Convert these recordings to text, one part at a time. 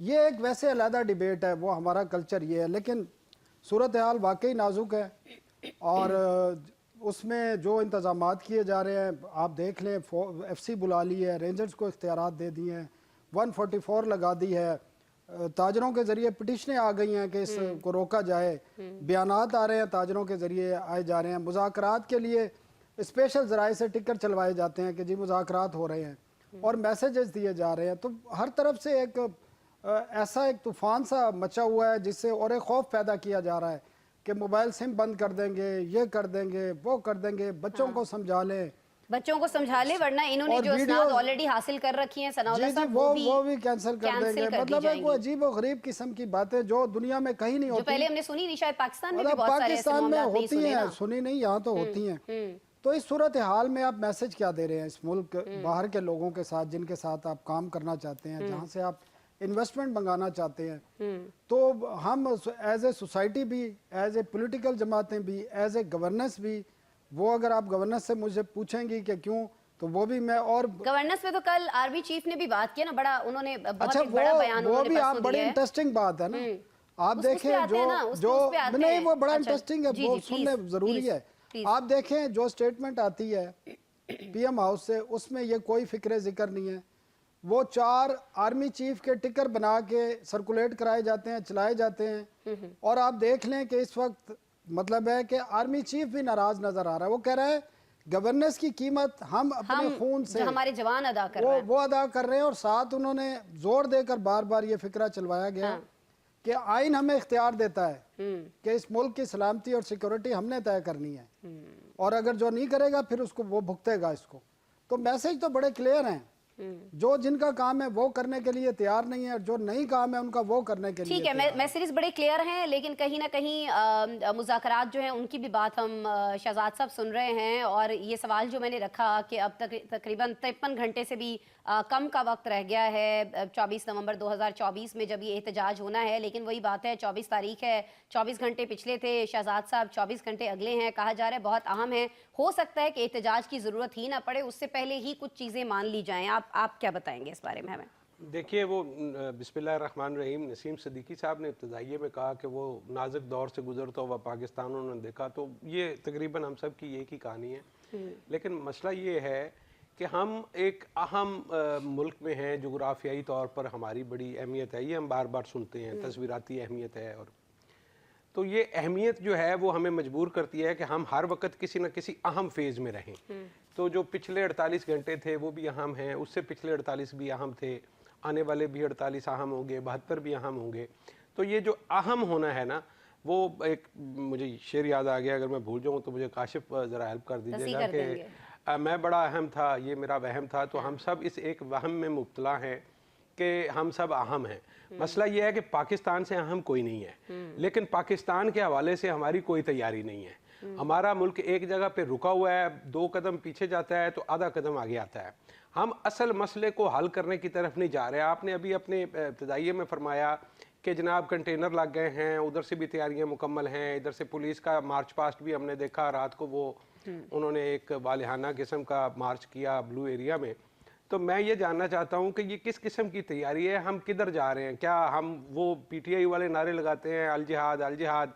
یہ ایک ویسے علیحدہ ڈیبیٹ ہے، وہ ہمارا کلچر یہ ہے، لیکن صورتحال واقعی نازک ہے اور اس میں جو انتظامات کیے جا رہے ہیں آپ دیکھ لیں، ایف سی بلا لی ہے، رینجرز کو اختیارات دے دیے ہیں، 144 لگا دی ہے، تاجروں کے ذریعے پٹیشنیں آ گئی ہیں کہ اس کو روکا جائے، بیانات آ رہے ہیں تاجروں کے ذریعے آئے جا رہے ہیں، مذاکرات کے لیے اسپیشل ذرائع سے ٹکٹ چلوائے جاتے ہیں کہ جی مذاکرات ہو رہے ہیں اور میسیجز دیے جا رہے ہیں. تو ہر طرف سے ایک ایسا ایک طوفان سا مچا ہوا ہے جس سے اور ایک خوف پیدا کیا جا رہا ہے کہ موبائل سم بند کر دیں گے، یہ کر دیں گے، وہ کر دیں گے، بچوں کو سمجھا لیں، بچوں کو سمجھا لے، ورنہ انہوں نے اور جو اسناد ویڈیوز آلریڈی حاصل کر رکھی ہیں ثناءاللہ صاحب، وہ بھی کینسل کر دیں گے. کر دی مطلب جائیں ایک گی. عجیب و غریب قسم کی باتیں جو دنیا میں کہیں نہیں جو ہوتی. پہلے ہم نے سنی نہیں، شاید پاکستان میں بھی مطلب بہت سارے ایسے پاکستان میں معاملات نہیں ہوتی سنے ہیں، نا. سنی نہیں، یہاں تو ہوتی ہیں. تو اس صورتحال میں آپ میسج کیا دے رہے ہیں اس ملک باہر کے لوگوں کے ساتھ جن کے ساتھ آپ کام کرنا چاہتے ہیں، جہاں سے آپ انویسٹمنٹ منگانا چاہتے ہیں؟ تو ہم ایز اے سوسائٹی بھی، ایز اے پولیٹیکل جماعتیں بھی، ایز اے گورننس بھی، وہ اگر آپ گورننس سے مجھے پوچھیں گی کہ کیوں، تو وہ بھی میں اور گورننس میں تو کل آرمی چیف نے بھی بات کیا نا، بڑا انہوں نے بہت اچھا ایک بڑا بیان وہ انہوں نے بھی آپ پرسوں بڑی دیا ہے. انٹرسٹنگ بات ہے نا، آپ اس پہ دیکھیں آتے ہیں نا، اس پہ آتے نہیں ہیں. وہ بڑا اچھا، انٹرسٹنگ ہے، جی وہ جی سننے پلیز ضروری ہے. پلیز. آپ دیکھیں جو سٹیٹمنٹ آتی ہے پی ایم ہاؤس سے، اس میں یہ کوئی فکر ذکر نہیں ہے. وہ 4 آرمی چیف کے ٹکر بنا کے سرکولیٹ کرائے جاتے ہیں، چلائے جاتے ہیں، اور آپ دیکھ لیں کہ اس وقت مطلب ہے کہ آرمی چیف بھی ناراض نظر آ رہا ہے. وہ کہہ رہا ہے گورننس کی قیمت ہم اپنے خون سے جو ہمارے جوان ادا کر رہے ہیں، وہ ادا کر رہے ہیں، اور ساتھ انہوں نے زور دے کر بار بار یہ فکرہ چلوایا گیا کہ آئین ہمیں اختیار دیتا ہے کہ اس ملک کی سلامتی اور سیکورٹی ہم نے طے کرنی ہے، اور اگر جو نہیں کرے گا پھر اس کو وہ بھگتے گا اس کو. تو میسج تو بڑے کلیئر ہیں، جو جن کا کام ہے وہ کرنے کے لیے تیار نہیں ہے، اور جو نہیں کام ہے ان کا وہ کرنے کے لیے ٹھیک ہے. میسیجز بڑے کلیئر ہیں، لیکن کہیں نہ کہیں مذاکرات جو ہیں ان کی بھی بات ہم شہزاد صاحب سن رہے ہیں. اور یہ سوال جو میں نے رکھا کہ اب تک تقریباً 53 گھنٹے سے بھی کم کا وقت رہ گیا ہے 24 نومبر 2024 میں جب یہ احتجاج ہونا ہے، لیکن وہی بات ہے 24 تاریخ ہے، 24 گھنٹے پچھلے تھے شہزاد صاحب، 24 گھنٹے اگلے ہیں. کہا جا رہا ہے بہت اہم ہے، ہو سکتا ہے کہ احتجاج کی ضرورت ہی نہ پڑے، اس سے پہلے ہی کچھ چیزیں مان لی جائیں. آپ کیا بتائیں گے اس بارے میں ہمیں؟ دیکھیے، وہ بسم اللہ الرحمن الرحیم نسیم صدیقی صاحب نے ابتدائیے میں کہا کہ وہ نازک دور سے گزرتا ہوا پاکستان انہوں نے دیکھا، تو یہ تقریباً ہم سب کی ایک ہی کہانی ہے. لیکن مسئلہ یہ ہے کہ ہم ایک اہم ملک میں ہیں، جغرافیائی طور پر ہماری بڑی اہمیت ہے، یہ ہم بار بار سنتے ہیں، تصویراتی اہمیت ہے. اور تو یہ اہمیت جو ہے وہ ہمیں مجبور کرتی ہے کہ ہم ہر وقت کسی نہ کسی اہم فیز میں رہیں. تو جو پچھلے 48 گھنٹے تھے وہ بھی اہم ہیں، اس سے پچھلے 48 بھی اہم تھے، آنے والے بھی 48 اہم ہوں گے، 72 بھی اہم ہوں گے. تو یہ جو اہم ہونا ہے نا، وہ ایک مجھے شعر یاد آ گیا، اگر میں بھول جاؤں تو مجھے کاشف ذرا ہیلپ کر دیجیے گا کہ میں بڑا اہم تھا، یہ میرا وہم تھا. تو ہم سب اس ایک وہم میں مبتلا ہیں کہ ہم سب اہم ہیں. مسئلہ یہ ہے کہ پاکستان سے اہم کوئی نہیں ہے، لیکن پاکستان کے حوالے سے ہماری کوئی تیاری نہیں ہے. ہمارا ملک ایک جگہ پہ رکا ہوا ہے، 2 قدم پیچھے جاتا ہے تو آدھا قدم آگے آتا ہے. ہم اصل مسئلے کو حل کرنے کی طرف نہیں جا رہے. آپ نے ابھی اپنے ابتدائیے میں فرمایا کہ جناب کنٹینر لگ گئے ہیں، ادھر سے بھی تیاریاں مکمل ہیں، ادھر سے پولیس کا مارچ پاسٹ بھی ہم نے دیکھا رات کو، وہ انہوں نے ایک والہانہ قسم کا مارچ کیا بلو ایریا میں. تو میں یہ جاننا چاہتا ہوں کہ یہ کس قسم کی تیاری ہے، ہم کدھر جا رہے ہیں؟ کیا ہم وہ پی ٹی آئی والے نعرے لگاتے ہیں الجہاد الجہاد،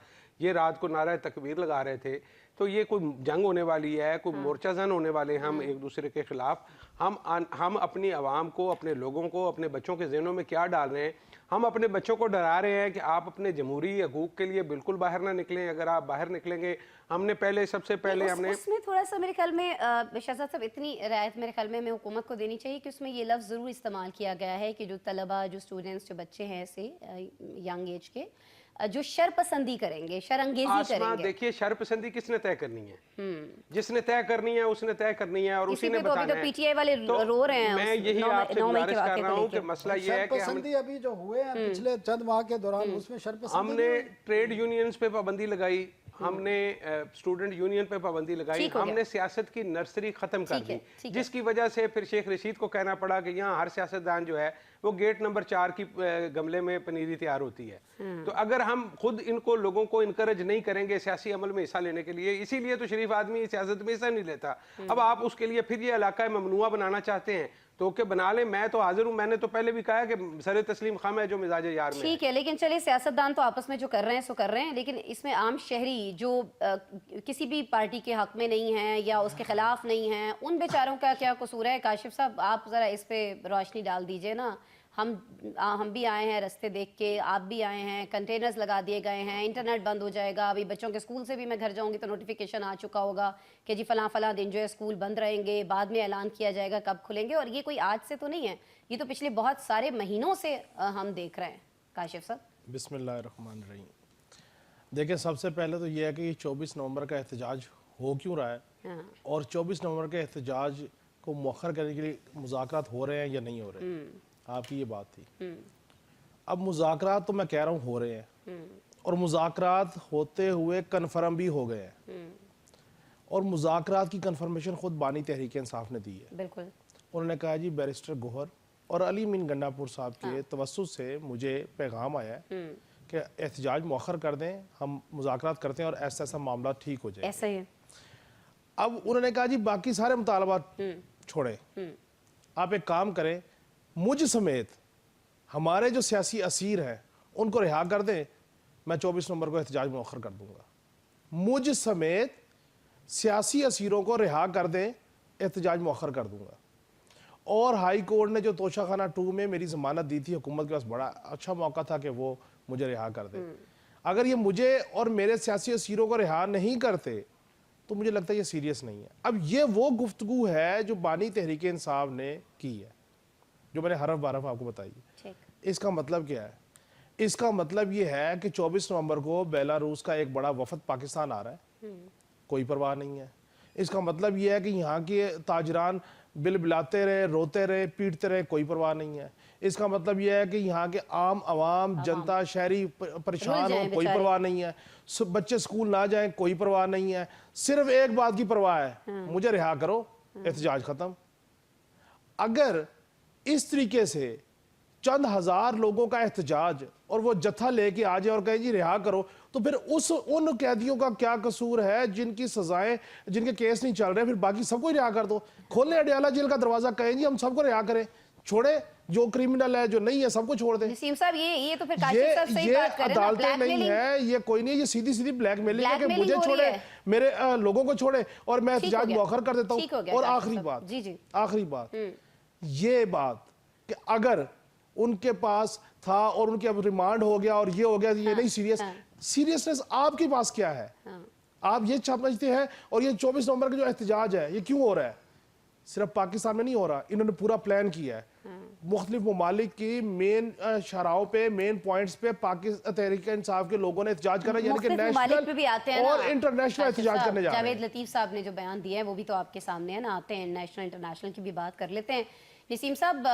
یہ رات کو نعرہ تکبیر لگا رہے تھے، تو یہ کوئی جنگ ہونے والی ہے، کوئی مورچہ زن ہونے والے ہیں ہم ایک دوسرے کے خلاف؟ ہم اپنی عوام کو، اپنے لوگوں کو، اپنے بچوں کے ذہنوں میں کیا ڈال رہے ہیں؟ ہم اپنے بچوں کو ڈرا رہے ہیں کہ آپ اپنے جمہوری حقوق کے لیے بالکل باہر نہ نکلیں. اگر آپ باہر نکلیں گے، ہم نے پہلے سب سے پہلے ہم نے اس میں تھوڑا سا میرے خیال میں شہزاد صاحب اتنی رعایت میرے خیال میں حکومت کو دینی چاہیے کہ اس میں یہ لفظ ضرور استعمال کیا گیا ہے کہ جو طلبہ، جو اسٹوڈنٹس، جو بچے ہیں ایسے ینگ ایج کے، جو شر پسندی کریں گے، شر انگیزی کریں گے. دیکھیے، شر پسندی کس نے طے کرنی ہے؟ جس نے طے کرنی ہے اس نے طے کرنی ہے اور اسی نے بتانا ہے. پی ٹی آئی والے رو رہے ہیں. میں یہی آپ سے گزارش کر رہا ہوں کہ مسئلہ یہ ہے کہ شرپسندی ابھی جو ہوئے ہیں پچھلے چند ماہ کے دوران، اس میں شرپسندی ہم نے ٹریڈ یونینز پہ پابندی لگائی، ہم نے اسٹوڈنٹ یونین پہ پابندی لگائی، ہم نے سیاست کی نرسری ختم کر دی، جس کی وجہ سے پھر شیخ رشید کو کہنا پڑا کہ یہاں ہر سیاستدان جو ہے وہ گیٹ نمبر 4 کی گملے میں پنیری تیار ہوتی ہے. تو اگر ہم خود ان کو لوگوں کو انکریج نہیں کریں گے سیاسی عمل میں حصہ لینے کے لیے، اسی لیے تو شریف آدمی سیاست میں حصہ نہیں لیتا. اب آپ اس کے لیے پھر یہ علاقہ ممنوعہ بنانا چاہتے ہیں، تو کہ بنا لیں، میں تو حاضر ہوں. میں نے تو پہلے بھی کہا کہ سر تسلیم خم ہے جو مزاج یار میں. ٹھیک ہے، لیکن چلے سیاستدان تو آپس میں جو کر رہے ہیں سو کر رہے ہیں، لیکن اس میں عام شہری جو کسی بھی پارٹی کے حق میں نہیں ہیں یا اس کے خلاف نہیں ہیں، ان بیچاروں کا کیا قصور ہے؟ کاشف صاحب آپ ذرا اس پہ روشنی ڈال دیجئے نا. ہم بھی آئے ہیں رستے دیکھ کے، آپ بھی آئے ہیں، کنٹینرز لگا دیے گئے ہیں، انٹرنیٹ بند ہو جائے گا. ابھی بچوں کے اسکول سے بھی میں گھر جاؤں گی تو نوٹیفیکیشن آ چکا ہوگا کہ جی فلاں فلاں دن جو ہے اسکول بند رہیں گے، بعد میں اعلان کیا جائے گا کب کھلیں گے. اور یہ کوئی آج سے تو نہیں ہے، یہ تو پچھلے بہت سارے مہینوں سے ہم دیکھ رہے ہیں. کاشف صاحب بسم اللہ الرحمن الرحیم. دیکھیں سب سے پہلے تو یہ ہے کہ یہ 24 نومبر کا احتجاج ہو کیوں رہا ہے اور 24 نومبر کے احتجاج کو مؤخر کرنے کے لیے مذاکرات ہو رہے ہیں یا نہیں ہو رہے ہیں. آپ کی یہ بات تھی. اب مذاکرات تو میں کہہ رہا ہوں ہو رہے ہیں اور مذاکرات ہوتے ہوئے کنفرم بھی ہو گئے ہیں اور مذاکرات کی کنفرمیشن خود بانی تحریک انصاف نے دی ہے. بالکل انہوں نے کہا جی بیرسٹر گوہر اور علی امین گنڈا پور صاحب کے توسط سے مجھے پیغام آیا ہے کہ احتجاج مؤخر کر دیں، ہم مذاکرات کرتے ہیں اور ایسا ایسا معاملہ ٹھیک ہو جائے. ایسا ہی ہے. اب انہوں نے کہا جی باقی سارے مطالبات چھوڑیں، آپ ایک کام کریں، مجھ سمیت ہمارے جو سیاسی اسیر ہیں ان کو رہا کر دیں، میں 24 نومبر کو احتجاج مؤخر کر دوں گا. مجھ سمیت سیاسی اسیروں کو رہا کر دیں، احتجاج مؤخر کر دوں گا. اور ہائی کورٹ نے جو توشہ خانہ 2 میں میری ضمانت دی تھی، حکومت کے پاس بڑا اچھا موقع تھا کہ وہ مجھے رہا کر دے. اگر یہ مجھے اور میرے سیاسی اسیروں کو رہا نہیں کرتے تو مجھے لگتا ہے یہ سیریس نہیں ہے. اب یہ وہ گفتگو ہے جو بانی تحریک انصاف نے کی ہے، جو میں نے حرف بحرف آپ کو بتائی ہے. اس کا مطلب کیا ہے؟ اس کا مطلب یہ ہے کہ 24 نومبر کو بیلاروس کا ایک بڑا وفد پاکستان آ رہا ہے، کوئی پرواہ نہیں ہے. اس کا مطلب یہ ہے کہ یہاں کے تاجران بل بلاتے رہے، روتے رہے، پیٹتے رہے، کوئی پرواہ نہیں ہے. اس کا مطلب یہ ہے کہ یہاں کے عام عوام جنتا شہری پریشان ہوں، کوئی پرواہ نہیں ہے. بچے سکول نہ جائیں، کوئی پرواہ نہیں ہے. صرف ایک بات کی پرواہ ہے، مجھے رہا کرو، احتجاج ختم. اگر اس طریقے سے چند ہزار لوگوں کا احتجاج اور وہ جتھا لے کے آ جائے اور کہے جی رہا کرو، تو پھر ان قیدیوں کا کیا قصور ہے جن کی سزائیں، جن کے کیس نہیں چل رہے؟ پھر باقی سب کو رہا کر دو. کھولیں اڈیالہ جیل کا دروازہ، کہیں جی ہم سب کو رہا کریں، چھوڑیں جو کرمنل ہے جو نہیں ہے سب کو چھوڑ دیں. نسیم صاحب یہ تو پھر کاشف صاحب صحیح بات کر رہے ہیں نا. عدالتیں نہیں ہے، یہ کوئی نہیں، یہ سیدھی سیدھی بلیک میلنگ ہے کہ مجھے چھوڑے، میرے لوگوں کو چھوڑے اور میں احتجاج مؤخر کر دیتا ہوں. اور آخری بات یہ بات کہ اگر ان کے پاس تھا اور ان کے اب ریمانڈ ہو گیا اور یہ ہو گیا، یہ نہیں سیریسنس آپ کے پاس کیا ہے؟ آپ یہ سمجھتے ہیں؟ اور یہ 24 نومبر کا جو احتجاج ہے یہ کیوں ہو رہا ہے؟ صرف پاکستان میں نہیں ہو رہا، انہوں نے پورا پلان کیا ہے. مختلف ممالک کی مین شاہراہوں پہ، مین پوائنٹس پہ تحریک انصاف کے لوگوں نے احتجاج کرا، یعنی کہ نیشنل اور انٹرنیشنل احتجاج کرنے جا رہے ہیں. جاوید لطیف صاحب نے جو بیان دیا ہے وہ بھی تو آپ کے سامنے ہے نا. آتے ہیں نیشنل انٹرنیشنل کی بھی بات کر لیتے ہیں. نسیم صاحب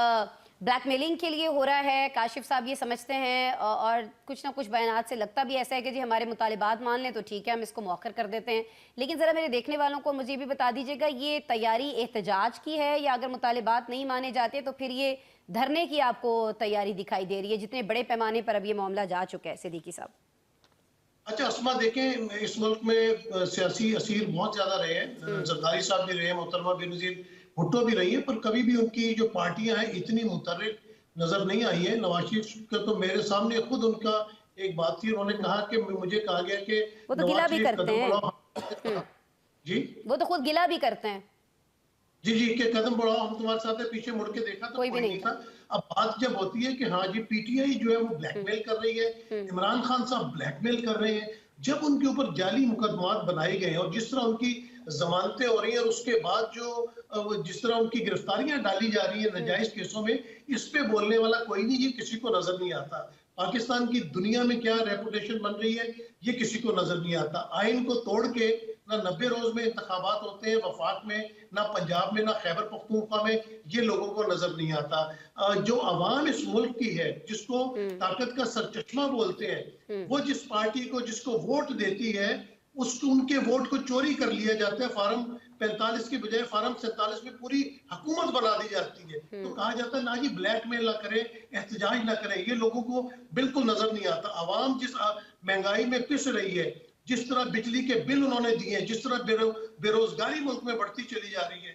بلیک میلنگ کے لیے ہو رہا ہے، کاشف صاحب یہ سمجھتے ہیں اور کچھ نہ کچھ بیانات سے لگتا بھی ایسا ہے کہ جی ہمارے مطالبات مان لیں تو ٹھیک ہے ہم اس کو مؤخر کر دیتے ہیں. لیکن ذرا میرے دیکھنے والوں کو مجھے بھی بتا دیجیے گا، یہ تیاری احتجاج کی ہے یا اگر مطالبات نہیں مانے جاتے تو پھر یہ دھرنے کی آپ کو تیاری دکھائی دے رہی ہے، جتنے بڑے پیمانے پر اب یہ معاملہ جا چکا ہے؟ صدیقی صاحب. اچھا اسما دیکھیں، اس ملک میں سیاسی اسیر بہت زیادہ رہے ہیں، زرداری صاحب بھی رہے ہیں، محترمہ بینظیر بھٹو بھی رہی ہیں، پر کبھی بھی ان کی جو پارٹیاں ہیں اتنی متحرک نظر نہیں آئی ہیں. نواز شریف کا تو میرے سامنے خود ان کا ایک بات تھی، انہوں نے کہا کہ مجھے کہا گیا کہ وہ تو گلہ بھی کرتے ہیں. جی وہ تو خود گلہ بھی کرتے ہیں. جی کہ قدم بڑھاؤ ہم تمہارے ساتھ پیچھے مڑ کے دیکھا تو کوئی بھی نہیں تھا. اب بات جب ہوتی ہے کہ ہاں جی پی ٹی آئی جو ہے وہ بلیک میل کر رہی ہے، عمران خان صاحب بلیک میل کر رہے ہیں، جب ان کے اوپر جعلی مقدمات بنائے گئے ہیں اور جس طرح ان کی ضمانتیں ہو رہی ہیں اور اس کے بعد جو جس طرح ان کی گرفتاریاں ڈالی جا رہی ہیں ناجائز کیسوں میں، اس پہ بولنے والا کوئی نہیں، یہ کسی کو نظر نہیں آتا. پاکستان کی دنیا میں کیا ریپوٹیشن بن رہی ہے یہ کسی کو نظر نہیں آتا. آئین کو توڑ کے نہ 90 روز میں انتخابات ہوتے ہیں وفاق میں، نہ پنجاب میں، نہ خیبر پختونخوا میں، یہ لوگوں کو نظر نہیں آتا. جو عوام اس ملک کی ہے، جس کو طاقت کا سرچشمہ بولتے ہیں، وہ جس پارٹی کو جس کو ووٹ دیتی ہے ان کے ووٹ کو چوری کر لیا جاتا ہے. فارم 45 کی بجائے فارم 47 میں پوری حکومت بنا دی جاتی ہے. تو کہا جاتا ہے نا جی بلیک میل نہ کریں، احتجاج نہ کریں، یہ لوگوں کو بالکل نظر نہیں آتا. عوام جس مہنگائی میں پس رہی ہے، جس طرح بجلی کے بل انہوں نے دیے ہیں، جس طرح بے روزگاری ملک میں بڑھتی چلی جا رہی ہے،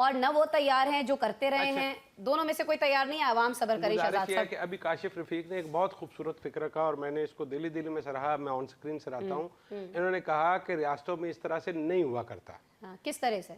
اور نہ وہ تیار ہیں جو کرتے رہے ہیں. دونوں میں سے کوئی تیار نہیں ہے. عوام صبر کرے. شہزاد گزارش یہ ہے صاحب کہ ابھی کاشف رفیق نے ایک بہت خوبصورت فکر کہا اور میں نے اس کو دلی میں سراہا. میں آن سکرین سراہتا ہوں. انہوں نے کہا کہ ریاستوں میں اس طرح سے نہیں ہوا کرتا. کس طرح سے؟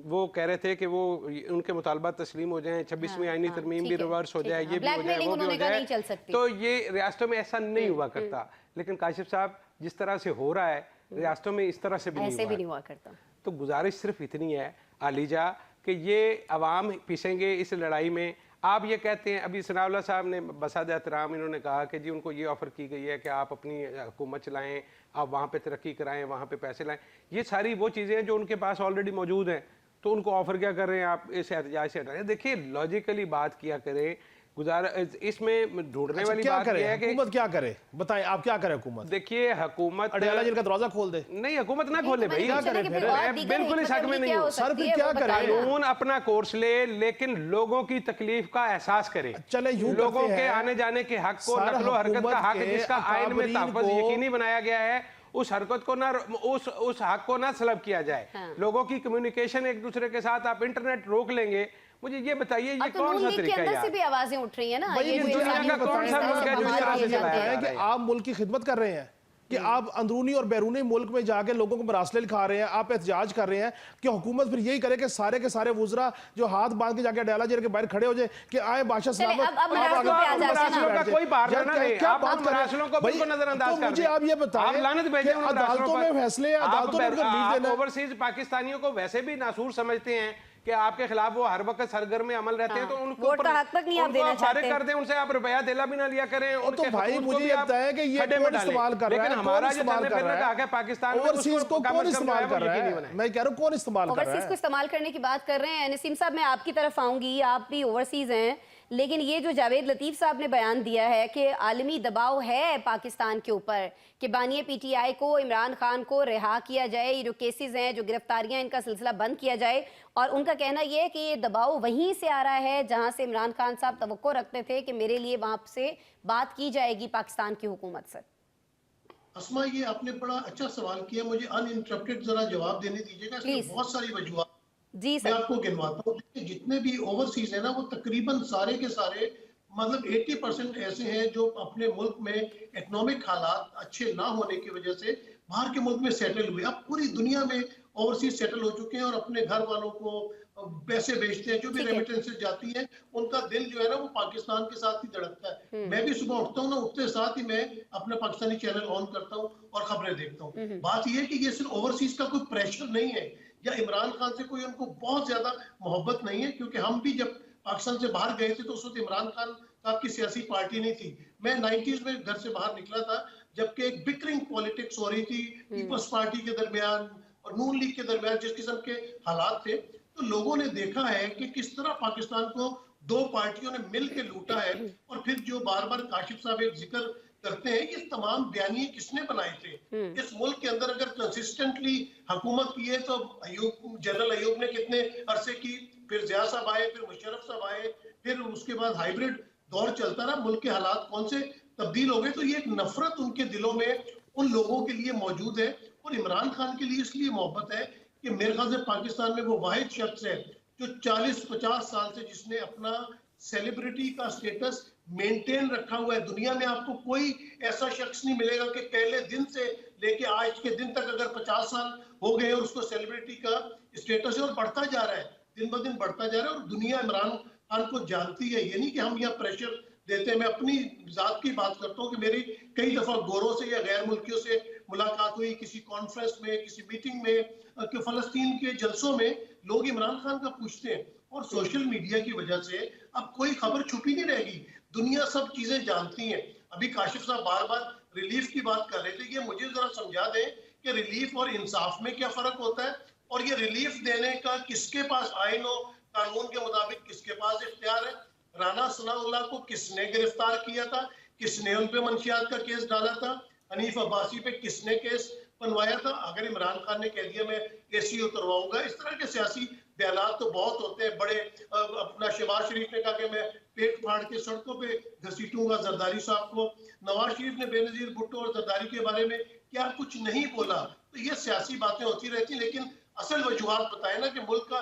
وہ کہہ رہے تھے کہ وہ ان کے مطالبات تسلیم ہو جائیں, 26ویں آئینی ترمیم بھی ریورس ہو جائے, یہ بھی ہو جائے, وہ بھی ہو جائے, تو یہ ریاستوں میں ایسا نہیں ہوا کرتا. لیکن کاشف صاحب جس طرح سے ہو رہا ہے ریاستوں میں اس طرح سے بھی نہیں ہوا کرتا. تو گزارش صرف اتنی ہے عالیجا کہ یہ عوام پیسیں گے اس لڑائی میں. آپ یہ کہتے ہیں, ابھی ثناء اللہ صاحب نے بسادہ احترام انہوں نے کہا کہ جی ان کو یہ آفر کی گئی ہے کہ آپ اپنی حکومت چلائیں, آپ وہاں پہ ترقی کرائیں, وہاں پہ پیسے لائیں. یہ ساری وہ چیزیں ہیں جو ان کے پاس آلریڈی موجود ہیں, تو ان کو آفر کیا کر رہے ہیں آپ اس احتجاج سے ہٹائیں. دیکھیے لاجیکلی بات کیا کریں. اس میں ڈھونڈنے والی بات یہ ہے کہ حکومت کیا کرے, بتائیں آپ کیا کرے حکومت؟ دیکھیے حکومت اڈیالہ جیل کا دروازہ کھول دے. نہیں, حکومت نہ کھولے بھائی, بالکل اس حق میں نہیں ہوں. سر پھر کیا کرے؟ قانون اپنا کورس لے لیکن لوگوں کی تکلیف کا احساس کرے. لوگوں کے آنے جانے کے حق کو, نقل و حرکت کا حق جس کا آئین میں تحفظ یقینی بنایا گیا ہے, اس حرکت کو نہ, اس حق کو نہ سلب کیا جائے. لوگوں کی کمیونیکیشن ایک دوسرے کے ساتھ آپ انٹرنیٹ روک لیں گے. مجھے یہ بتائیے یہ کون سا طریقہ ہے؟ اندر سے بھی آوازیں اٹھ رہی ہیں نا, یہ دنیا کا کون سا ملک ہے جو اس طرح سے چلایا ہے کہ آپ ملک کی خدمت کر رہے ہیں, کہ آپ اندرونی اور بیرونی ملک میں جا کے لوگوں کو مراسلے لکھا رہے ہیں, آپ احتجاج کر رہے ہیں, کہ حکومت پھر یہی کرے کہ سارے کے سارے وزراء جو ہاتھ باندھ کے جا کے اڈیالہ جیل کے باہر کھڑے ہو جائے کہ آئیں بادشاہ سلامت. اب مراسلوں کا کوئی بار نہ لے, آپ مراسلوں کو بالکل نظر انداز کر دیں. مجھے آپ یہ بتائیں, لعنت بھیجیں ان عدالتوں میں فیصلے ہیں, عدالتوں میں ریلیف دینا. اوورسیز پاکستانیوں کو ویسے بھی ناسور سمجھتے ہیں کہ آپ کے خلاف وہ ہر وقت سرگرم عمل رہتے ہیں, تو ان کو فارغ کر دیں, ان سے آپ روپیہ دلا بھی نہ لیا کریں. تو بھائی مجھے یہ بتائیں کہ یہ کون استعمال کر رہا ہے, لیکن ہمارا جو چلنے پھرنے کا حق ہے پاکستان میں, اوورسیز کو کون استعمال کر رہا ہے؟ میں کہہ رہا ہوں کون استعمال کر رہا ہے؟ اوورسیز کو استعمال کرنے کی بات کر رہے ہیں. نسیم صاحب میں آپ کی طرف آؤں گی, آپ بھی اوورسیز ہیں, لیکن یہ جو جاوید لطیف صاحب نے بیان دیا ہے کہ عالمی دباؤ ہے پاکستان کے اوپر کہ بانی پی ٹی آئی کو, عمران خان کو رہا کیا جائے, یہ جو کیسز ہیں, جو گرفتاریاں, ان کا سلسلہ بند کیا جائے, اور ان کا کہنا یہ ہے کہ یہ دباؤ وہیں سے آ رہا ہے جہاں سے عمران خان صاحب توقع رکھتے تھے کہ میرے لیے وہاں سے بات کی جائے گی پاکستان کی حکومت سے. اسما, یہ آپ نے بڑا اچھا سوال کیا, مجھے ان انٹرپٹڈ ذرا جواب دینے دیجیے گا. اس میں بہت ساری وجوہات جی میں آپ کو گنواتا ہوں. جتنے بھی اوورسیز ہیں نا, وہ تقریباً سارے کے سارے مطلب 80% ایسے ہیں جو اپنے ملک میں اکنامک حالات اچھے نہ ہونے کی وجہ سے باہر کے ملک میں سیٹل ہوئے. اب پوری دنیا میں اوورسیز سیٹل ہو چکے ہیں اور اپنے گھر والوں کو پیسے بیچتے ہیں. جو بھی ریمیٹنسز جاتی ہیں, ان کا دل جو ہے نا وہ پاکستان کے ساتھ ہی دھڑکتا ہے. میں بھی صبح اٹھتا ہوں نا, اٹھتے ساتھ ہی میں اپنا پاکستانی چینل آن کرتا ہوں اور خبریں دیکھتا ہوں. بات یہ ہے کہ یہ صرف اوورسیز کا کوئی پریشر نہیں ہے یا عمران خان سے کوئی ان کو بہت زیادہ محبت نہیں ہے, کیونکہ ہم بھی جب پاکستان سے باہر گئے تھے تو اس وقت عمران خان صاحب کی سیاسی پارٹی نہیں تھی. میں 90s میں گھر سے باہر نکلا تھا جبکہ ایک بکرنگ پولیٹکس ہو رہی تھی پیپلز پارٹی کے درمیان اور نون لیگ کے درمیان, جس قسم کے حالات تھے. تو لوگوں نے دیکھا ہے کہ کس طرح پاکستان کو دو پارٹیوں نے مل کے لوٹا ہے. اور پھر جو بار بار کاشف صاحب ایک ذکر کرتے ہیں, یہ تمام بیانیے کس نے بنائے تھے اس ملک کے اندر؟ اگر کنسسٹنٹلی حکومت کی ہے تو جنرل ایوب نے کتنے عرصے کی, پھر ضیاء صاحب آئے, پھر مشرف صاحب آئے, پھر اس کے بعد ہائیبریڈ دور چلتا رہا. ملک کے حالات کون سے تبدیل ہو گئے. تو یہ ایک نفرت ان کے دلوں میں ان لوگوں کے لیے موجود ہے, اور عمران خان کے لیے اس لیے محبت ہے کہ میرے خیال سے پاکستان میں وہ واحد شخص ہے جو 40-50 سال سے جس نے اپنا سیلیبریٹی کا سٹیٹس مینٹین رکھا ہوا ہے. دنیا میں آپ کو کوئی ایسا شخص نہیں ملے گا کہ پہلے دن سے لے کے آج کے دن تک اگر 50 سال ہو گئے اور اس کو سیلیبریٹی کا سٹیٹس ہے اور بڑھتا جا رہا ہے, دن بہ دن بڑھتا جا رہا ہے, اور دنیا عمران خان کو جانتی ہے. یہ نہیں کہ ہم یہاں پریشر دیتے ہیں. میں اپنی ذات کی بات کرتا ہوں کہ میری کئی دفعہ گوروں سے یا غیر ملکیوں سے ملاقات ہوئی, کسی کانفرنس میں, کسی میٹنگ میں, کہ فلسطین کے جلسوں میں لوگ عمران خان کا پوچھتے ہیں. اور سوشل میڈیا کی وجہ سے اب کوئی خبر چھپی نہیں رہے گی, دنیا سب چیزیں جانتی ہیں. ابھی کاشف صاحب بار بار ریلیف کی بات کر رہے تھے, یہ مجھے ذرا سمجھا دیں کہ ریلیف اور انصاف میں کیا فرق ہوتا ہے, اور یہ ریلیف دینے کا کس کے پاس آئین و قانون کے مطابق کس کے پاس اختیار ہے؟ رانا ثناء اللہ کو کس نے گرفتار کیا تھا, کس نے ان پہ منشیات کا کیس ڈالا تھا, حنیف عباسی پہ کس نے کیس بنوایا تھا؟ اگر عمران خان نے کہہ دیا میں اے سی اترواؤں گا. اس طرح کے سیاسی بیانات تو بہت ہوتے ہیں. بڑے اپنا شہباز شریف نے کہا کہ میں پیٹ پھاڑ کے سڑکوں پہ گھسیٹوں گا زرداری صاحب کو. نواز شریف نے بے نظیر بھٹو اور زرداری کے بارے میں کیا کچھ نہیں بولا. تو یہ سیاسی باتیں ہوتی رہتی, لیکن اصل وجوہات بتائیں نا کہ ملک کا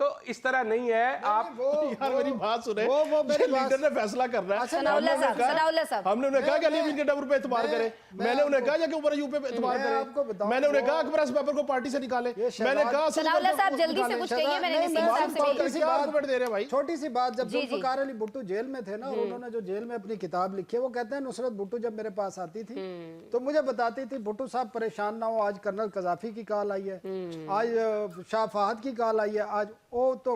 تو اس طرح نہیں ہے. آپ یار میری بات سنیں, وہ میری لیڈر نے فیصلہ کرنا ہے. ثناء اللہ صاحب ہم نے انہیں کہا کہ علی امین کے ڈبر پہ اعتبار کریں, میں نے انہیں کہا کہ اوپر ایوب پہ اعتبار کریں, میں نے انہیں کہا کہ پریس پیپر کو پارٹی سے نکالیں, میں نے کہا ثناء اللہ صاحب جلدی سے کچھ کہیے, میں نے نسیم صاحب سے بھی چھوٹی سی بات, جب ذوالفقار علی بھٹو جیل میں تھے نا, اور انہوں نے جو جیل میں اپنی کتاب لکھی ہے, وہ کہتے ہیں نصرت بھٹو جب میرے پاس آتی تھی تو مجھے بتاتی تھی بھٹو صاحب پریشان نہ ہو, آج کرنل قذافی کی کال آئی ہے, آج شاہ فہد کی کال آئی ہے, آج او تو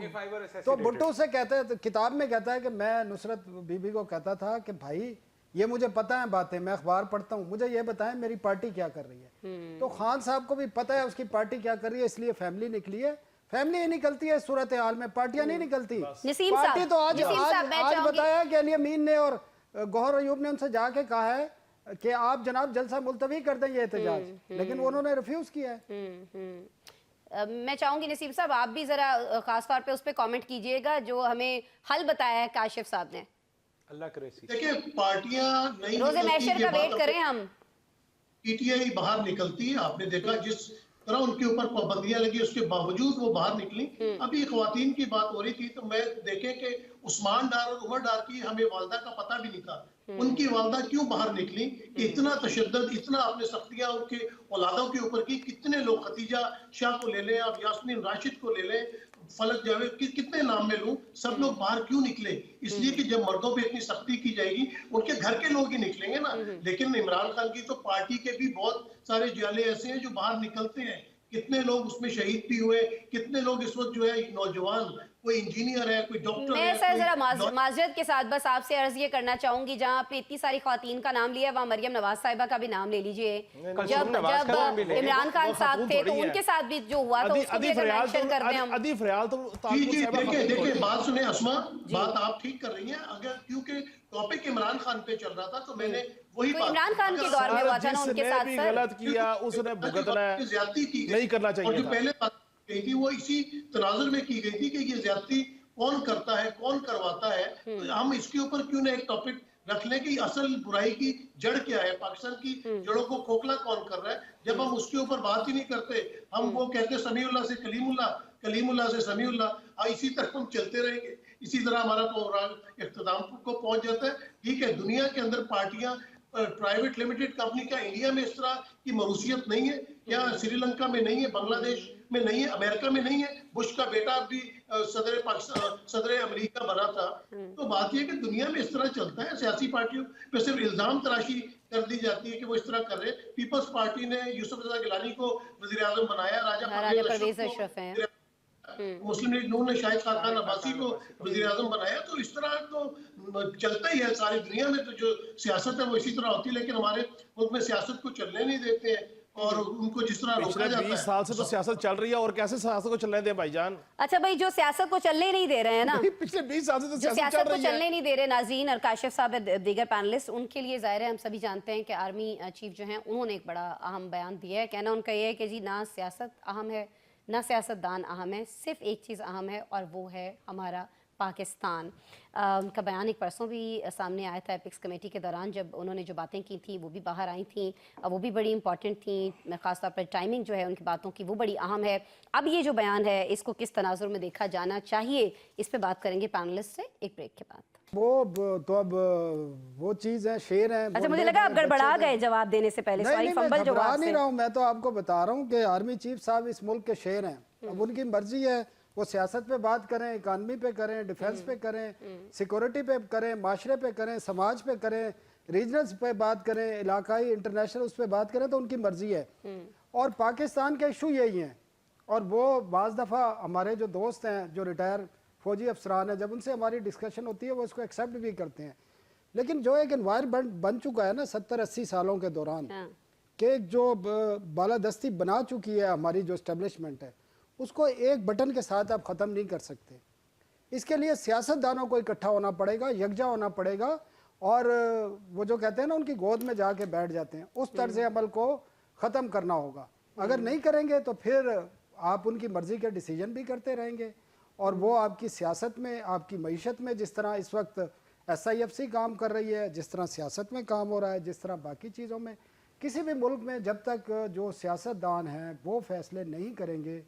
بھٹو سے کہتے ہیں, کتاب میں کہتا ہے کہ میں نصرت بی بی کو کہتا تھا کہ بھائی یہ مجھے پتہ ہے باتیں, میں اخبار پڑھتا ہوں, مجھے یہ بتائیں میری پارٹی کیا کر رہی ہے. تو خان صاحب کو بھی پتہ ہے اس کی پارٹی کیا کر رہی ہے, اس لیے فیملی نکلی ہے. فیملی ہی نکلتی ہے صورتحال میں, پارٹیاں نہیں نکلتی. پارٹی تو آج بتایا کہ علی امین نے اور گوہر ایوب نے ان سے جا کے کہا ہے کہ آپ جناب جلسہ ملتوی کر دیں یہ احتجاج, لیکن انہوں نے ریفیوز کیا ہے. میں چاہوں گی نسیم صاحب آپ بھی ذرا خاص طور پہ اس پہ کامنٹ کیجئے گا جو ہمیں حل بتایا ہے کاشف صاحب نے. اللہ کرے سی دیکھیں پارٹیاں نہیں روز محشر کا ویٹ کریں ہم. پی ٹی آئی باہر نکلتی ہے, آپ نے دیکھا جس طرح ان کے اوپر پابندیاں لگی اس کے باوجود وہ باہر نکلی. ابھی خواتین کی بات ہو رہی تھی تو میں دیکھیں کہ عثمان ڈار اور عمر ڈار کی ہمیں والدہ کا پتہ بھی نہیں تھا. ان کی والدہ کیوں باہر نکلی کہ اتنا تشدد, اتنا آپ نے سختیاں ان کے اولادوں کے اوپر کی. کتنے لوگ, خدیجہ شاہ کو لے لیں آپ, یاسمین راشد کو لے لیں, فلک جاوید, کتنے نام میں لوں, سب لوگ باہر کیوں نکلے؟ اس لیے کہ جب مردوں پہ اتنی سختی کی جائے گی ان کے گھر کے لوگ ہی نکلیں گے نا. لیکن عمران خان کی تو پارٹی کے بھی بہت سارے جالے ایسے ہیں جو باہر نکلتے ہیں. کتنے لوگ اس میں شہید بھی ہوئے, کتنے لوگ اس وقت جو ہے نوجوان, کوئی انجینئر ہے, کوئی ڈاکٹر ہے. میں سر ذرا معذرت کے ساتھ بس آپ سے عرض یہ کرنا چاہوں گی, جہاں آپ نے اتنی ساری خواتین کا نام لیا, وہاں مریم نواز صاحبہ کا بھی نام لے لیجئے. جب عمران خان صاحب تھے تو ان کے ساتھ بھی جو ہوا تو اس کو بھی اگر مینشن کر دیں ہم. ادی فریال تو دیکھیں بات سنیں اسما, بات آپ ٹھیک کر رہی ہیں. اگر کیونکہ ٹاپک عمران خان پہ چل رہا تھا تو میں نے وہی بات, عمران خان کے دور میں ہوا تھا نا ان کے ساتھ. سر غلط کیا اس نے بھگتنا ہے, زیادتی کی نہیں کرنا چاہیے. اور جو پہلے بات گئی تھی وہ اسی تناظر میں کی گئی تھی کہ یہ زیادتی کون کرتا ہے, کون کرواتا ہے. تو ہم اس کے اوپر کیوں نہ ایک ٹاپک رکھ لیں کہ اصل برائی کی جڑ کیا ہے, پاکستان کی جڑوں کو کھوکھلا کون کر رہا ہے. جب ہم اس کے اوپر بات ہی نہیں کرتے, ہم وہ کہتے سمیع اللہ سے کلیم اللہ, کلیم اللہ سے سمیع اللہ, اسی طرح ہم چلتے رہیں گے. اسی طرح ہمارا پروگرام اختتام کو پہنچ جاتا ہے. ٹھیک ہے, دنیا کے اندر پارٹیاں پرائیویٹ لمیٹڈ کمپنی کا انڈیا میں اس طرح کی موروثیت نہیں ہے, یا سری لنکا میں نہیں ہے, بنگلہ دیش میں نہیں ہے, امریکہ میں نہیں ہے. بش کا بیٹا بھی صدر پاکستان, صدر امریکہ بنا تھا. تو بات یہ کہ دنیا میں اس طرح چلتا ہے. سیاسی پارٹیوں پہ صرف الزام تراشی کر دی جاتی ہے کہ وہ اس طرح کر رہے. پیپلز پارٹی نے یوسف رضا گیلانی کو وزیر اعظم بنایا, راجہ پرویز اشرف ہیں, مسلم لیگ نون نے شاہد خاقان عباسی کو وزیر اعظم بنایا. تو اس طرح تو چلتا ہی ہے ساری دنیا میں. تو جو سیاست ہے وہ اسی طرح ہوتی ہے, لیکن ہمارے ملک میں سیاست کو چلنے نہیں دیتے ہیں اور ان کو جس طرح روکا جاتا ہے. 20 سال سے تو سیاست چل رہی ہے, اور کیسے سیاست کو چلنے دیں بھائی جان؟ اچھا بھائی, جو سیاست کو چلنے نہیں دے رہے ہیں نا, پچھلے 20 سال سے تو جو سیاست کو چلنے نہیں دے رہے ناظرین اور کاشف صاحب دیگر پینلسٹ, ان کے لیے ظاہر ہے ہم سبھی جانتے ہیں کہ آرمی چیف جو ہیں انہوں نے ایک بڑا اہم بیان دیا ہے. کہنا ان کا یہ ہے کہ جی نہ سیاست اہم ہے, نہ سیاست دان اہم ہے, صرف ایک چیز اہم ہے اور وہ ہے ہمارا پاکستان. ان کا بیان ایک پرسوں بھی سامنے آیا تھا ایپکس کمیٹی کے دوران, جب انہوں نے جو باتیں کی تھیں وہ بھی باہر آئی تھیں, وہ بھی بڑی امپورٹنٹ تھیں. خاص طور پر ٹائمنگ جو ہے ان کی باتوں کی وہ بڑی اہم ہے. اب یہ جو بیان ہے اس کو کس تناظر میں دیکھا جانا چاہیے, اس پہ بات کریں گے پینلسٹ سے ایک بریک کے بعد. وہ تو اب وہ چیز ہے, شیر ہیں. اچھا مجھے لگا آپ گڑبڑا گئے جواب دینے سے پہلے, سوری فمبل جواب سے. نہیں رہا ہوں, میں تو آپ کو بتا رہا ہوں کہ آرمی چیف صاحب اس ملک کے شیر ہیں. اب ان کی مرضی ہے, وہ سیاست پہ بات کریں, اکانومی پہ کریں, ڈیفنس پہ کریں, سیکورٹی پہ کریں, معاشرے پہ کریں, سماج پہ کریں, ریجنلز پہ بات کریں, علاقائی انٹرنیشنل اس پہ بات کریں, تو ان کی مرضی ہے. اور پاکستان کے ایشو یہی ہیں, اور وہ بعض دفعہ ہمارے جو دوست ہیں جو ریٹائر فوجی افسران ہیں, جب ان سے ہماری ڈسکشن ہوتی ہے وہ اس کو ایکسیپٹ بھی کرتے ہیں. لیکن جو ایک انوائرمنٹ بن چکا ہے نا 70-80 سالوں کے دوران, کہ جو بالادستی بنا چکی ہے ہماری جو اسٹیبلشمنٹ ہے, اس کو ایک بٹن کے ساتھ آپ ختم نہیں کر سکتے. اس کے لیے سیاست دانوں کو اکٹھا ہونا پڑے گا, یکجا ہونا پڑے گا, اور وہ جو کہتے ہیں نا ان کی گود میں جا کے بیٹھ جاتے ہیں, اس طرز عمل کو ختم کرنا ہوگا. اگر نہیں کریں گے تو پھر آپ ان کی مرضی کے ڈیسیجن بھی کرتے رہیں گے, اور وہ آپ کی سیاست میں, آپ کی معیشت میں, جس طرح اس وقت SIFC کام کر رہی ہے, جس طرح سیاست میں کام ہو رہا ہے, جس طرح باقی چیزوں میں, کسی بھی ملک میں جب تک جو سیاست دان ہیں وہ فیصلے نہیں کریں گے,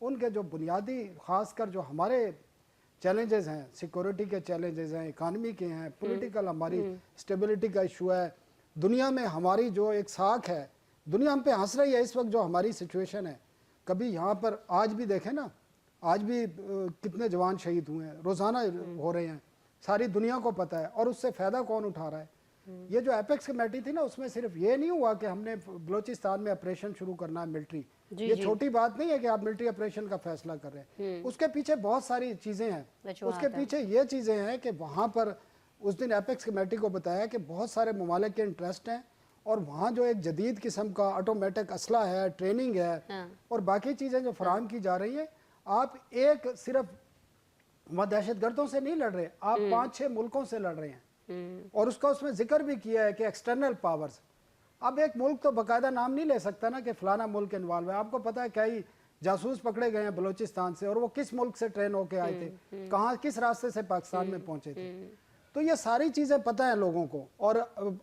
ان کے جو بنیادی خاص کر جو ہمارے چیلنجز ہیں، سیکورٹی کے چیلنجز ہیں، اکانومی کے ہیں، پولیٹیکل ہماری اسٹیبلٹی کا ایشو ہے، دنیا میں ہماری جو ایک ساکھ ہے، دنیا ہم پہ ہنس رہی ہے اس وقت جو ہماری سچویشن ہے. کبھی یہاں پر آج بھی دیکھیں نا، آج بھی کتنے جوان شہید ہوئے ہیں، روزانہ ہو رہے ہیں، ساری دنیا کو پتہ ہے، اور اس سے فائدہ کون اٹھا رہا ہے؟ یہ جو ایپیکس کمیٹی تھی نا، اس میں صرف یہ نہیں ہوا کہ ہم نے بلوچستان میں آپریشن شروع کرنا ہے ملٹری. یہ چھوٹی بات نہیں ہے کہ آپ ملٹری آپریشن کا فیصلہ کر رہے ہیں. اس کے پیچھے بہت ساری چیزیں ہیں. اس کے پیچھے یہ چیزیں ہیں کہ وہاں پر اس دن ایپیکس کمیٹی کو بتایا کہ بہت سارے ممالک کے انٹرسٹ ہیں، اور وہاں جو ایک جدید قسم کا آٹومیٹک اسلحہ ہے، ٹریننگ ہے اور باقی چیزیں جو فراہم کی جا رہی ہیں. آپ ایک صرف وہاں دہشت گردوں سے نہیں لڑ رہے، آپ 5-6 ملکوں سے لڑ رہے ہیں. اور اس کا اس میں ذکر بھی کیا ہے کہ ایکسٹرنل پاورز. اب ایک ملک تو باقاعدہ نام نہیں لے سکتا نا کہ فلانا ملک انوالو ہے. آپ کو پتا ہے کئی جاسوس پکڑے گئے ہیں بلوچستان سے، اور وہ کس ملک سے ٹرین ہو کے آئے تھے، کہاں کس راستے سے پاکستان میں پہنچے تھے. تو یہ ساری چیزیں پتہ ہیں لوگوں کو. اور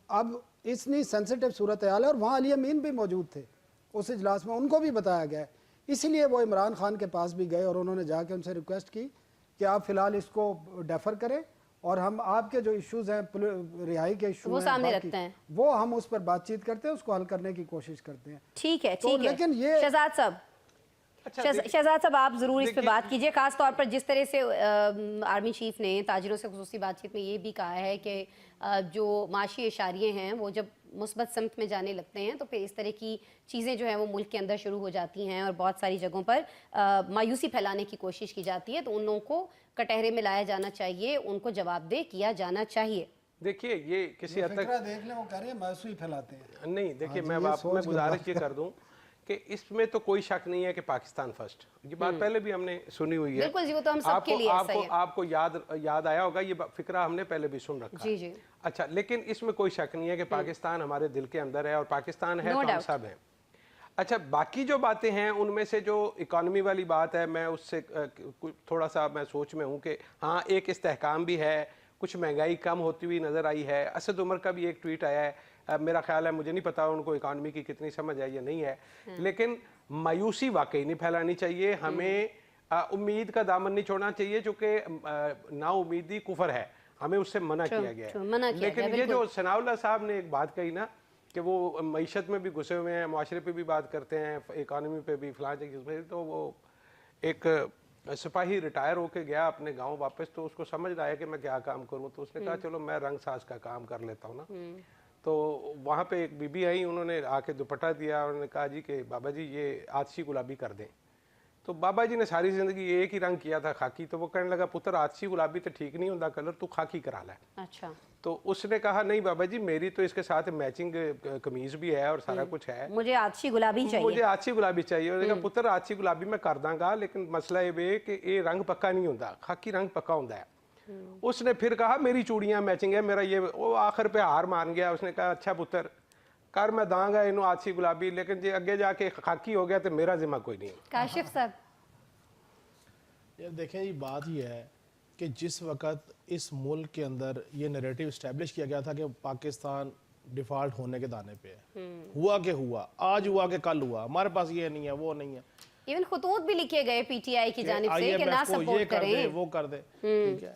اب اتنی سینسیٹیو صورتحال ہے، اور وہاں علی امین بھی موجود تھے اس اجلاس میں، ان کو بھی بتایا گیا ہے. اسی لیے وہ عمران خان کے پاس بھی گئے، اور انہوں نے جا کے ان سے ریکویسٹ کی کہ آپ فی الحال اس کو ڈیفر کریں، اور ہم آپ کے جو ایشوز ہیں، رہائی کے ایشو وہ ہیں، سامنے رکھتے ہیں، وہ ہم اس پر بات چیت کرتے ہیں، اس کو حل کرنے کی کوشش کرتے ہیں. ٹھیک ہے. لیکن یہ شہزاد صاحب، شہزاد صاحب آپ ضرور اس پہ بات کیجئے، خاص طور پر جس طرح سے آرمی چیف نے تاجروں سے خصوصی بات چیت میں یہ بھی کہا ہے کہ جو معاشی اشاریے ہیں وہ جب مثبت سمت میں جانے لگتے ہیں تو پھر اس طرح کی چیزیں جو ہیں وہ ملک کے اندر شروع ہو جاتی ہیں، اور بہت ساری جگہوں پر مایوسی پھیلانے کی کوشش کی جاتی ہے. تو ان لوگوں کو کٹہرے میں لایا جانا چاہیے، ان کو جواب دہ کیا جانا چاہیے. دیکھیے یہ کسی حد تک دیکھ لیں، وہ کہہ رہے ہیں مایوسی پھیلاتے ہیں. نہیں، دیکھیے میں گزارش یہ کر دوں کہ اس میں تو کوئی شک نہیں ہے کہ پاکستان فرسٹ، یہ بات پہلے بھی ہم نے سنی ہوئی ہے. بالکل جی، وہ تو ہم سب کے لیے ایسا ہی ہے. آپ کو یاد آیا ہوگا، یہ فکرہ ہم نے پہلے بھی سن رکھا ہے. جی. اچھا، لیکن اس میں کوئی شک نہیں ہے کہ پاکستان ہمارے دل کے اندر ہے، اور پاکستان ہے تو ہم سب ہیں. اچھا، باقی جو باتیں ہیں ان میں سے جو اکانومی والی بات ہے، میں اس سے تھوڑا سا میں سوچ میں ہوں کہ ہاں ایک استحکام بھی ہے، کچھ مہنگائی کم ہوتی ہوئی نظر آئی ہے. اسد عمر کا بھی ایک ٹویٹ آیا ہے، میرا خیال ہے، مجھے نہیں پتا ان کو اکانومی کی کتنی سمجھ ہے یا نہیں ہے، لیکن مایوسی واقعی نہیں پھیلانی چاہیے. ہمیں امید کا دامن نہیں چھوڑنا چاہیے، چونکہ نا امیدی کفر ہے، ہمیں اس سے منع کیا گیا ہے. لیکن یہ جو ثناء اللہ صاحب نے ایک بات کہی نا کہ وہ معیشت میں بھی گھسے ہوئے ہیں، معاشرے پہ بھی بات کرتے ہیں، اکانومی پہ بھی فلاں چیز پہ، تو وہ ایک سپاہی ریٹائر ہو کے گیا اپنے گاؤں واپس، تو اس کو سمجھ رہا ہے کہ میں کیا کام کروں، تو اس نے کہا چلو میں رنگ ساز کا کام کر لیتا ہوں نا. تو وہاں پہ ایک بی بی آئی، انہوں نے آ کے دوپٹہ دیا، انہوں نے کہا جی کہ بابا جی یہ آتشی گلابی کر دیں. تو بابا جی نے ساری زندگی ایک ہی رنگ کیا تھا، خاکی. تو وہ کہنے لگا پتر آتشی گلابی تو ٹھیک نہیں ہوتا کلر، تو خاکی کرا لے. اچھا. تو اس نے کہا نہیں بابا جی، میری تو اس کے ساتھ میچنگ قمیض بھی ہے اور سارا کچھ ہے، مجھے آتشی گلابی چاہیے. مجھے آتشی گلابی چاہیے. انہوں نے کہا پتر آتشی گلابی میں کر داں گا، لیکن مسئلہ یہ کہ یہ رنگ پکا نہیں ہوتا، خاکی رنگ پکا ہوتا ہے. اس نے پھر کہا میری چوڑیاں میچنگ ہے، میرا یہ، وہ آخر پہ ہار مان گیا. اس نے کہا اچھا پتر کر، میں داں گا انہوں آتشی گلابی، لیکن جی اگے جا کے خاکی ہو گیا تو میرا ذمہ کوئی نہیں. کاشف صاحب، یہ دیکھیں یہ بات یہ ہے کہ جس وقت اس ملک کے اندر یہ نیریٹو اسٹیبلش کیا گیا تھا کہ پاکستان ڈیفالٹ ہونے کے دانے پہ ہے، ہوا کہ ہوا، آج ہوا کہ کل ہوا، ہمارے پاس یہ نہیں ہے، وہ نہیں ہے. ایون خطوط بھی لکھے گئے پی ٹی آئی کی جانب سے کہ نہ سپورٹ کریں، وہ کر دے. ٹھیک ہے،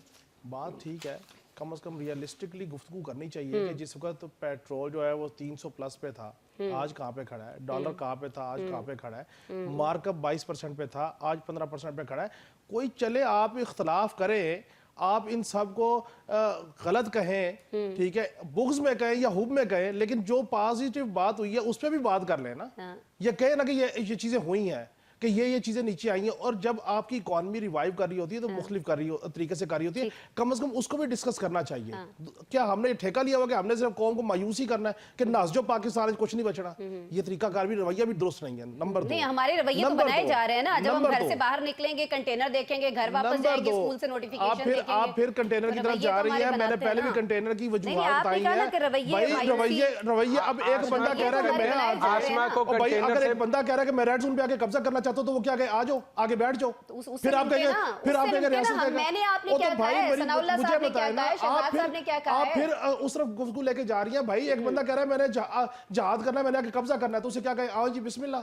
بات ٹھیک ہے، کم از کم ریئلسٹکلی گفتگو کرنی چاہیے کہ جس وقت پیٹرول جو ہے وہ 300 پلس پہ تھا، آج کہاں پہ کھڑا ہے، ڈالر کہاں پہ تھا، آج کہاں پہ کھڑا ہے، مارک اپ 22% پہ تھا، آج 15% پہ کھڑا ہے. کوئی چلے آپ اختلاف کریں، آپ ان سب کو غلط کہیں، ٹھیک ہے، بغض میں کہیں یا حب میں کہیں، لیکن جو پازیٹیو بات ہوئی ہے اس پہ بھی بات کر لیں نا. یہ کہیں نا کہ یہ چیزیں ہوئی ہیں، کہ یہ چیزیں نیچے آئی ہیں، اور جب آپ کی اکانومی ریوائیو کر رہی ہوتی ہے تو مختلف کر رہی طریقے سے کر رہی ہوتی ہے، کم از کم اس کو بھی ڈسکس کرنا چاہیے. کیا ہم نے ٹھیکہ لیا ہوا کہ ہم نے صرف قوم کو مایوسی کرنا ہے کہ ناز جو پاکستان کچھ نہیں بچنا؟ یہ طریقہ کار بھی، رویہ بھی درست نہیں ہے. نمبر 2، نہیں ہمارے رویے تو بنائے جا رہے ہیں نا. جب ہم گھر سے باہر نکلیں گے کنٹینر دیکھیں گے، گھر واپس جائیں گے اسکول سے نوٹیفیکیشن دیکھیں گے. آپ پھر کنٹینر کی طرف جا رہی ہیں. میں نے پہلے بھی کنٹینر کی وجوہات بتائی ہیں. رویے اب ایک بندہ کہہ رہا ہے کہ میں آسما کو اگر ایک بندہ کہہ رہا ہے کہ میں ریڈ زون پہ آ کے قبضہ کرنا چاہتا ہوں تو وہ کیا کہ آ جاؤ آگے بیٹھ جاؤ. پھر آپ کہیں گے ریاست آپ پھر اس طرف گفتگو لے کے جا رہی ہیں. بھائی ایک بندہ کہہ رہا ہے میں نے جہاد کرنا ہے، میں نے آ کے قبضہ کرنا ہے، تو اسے کیا کہے آؤ جی بسم اللہ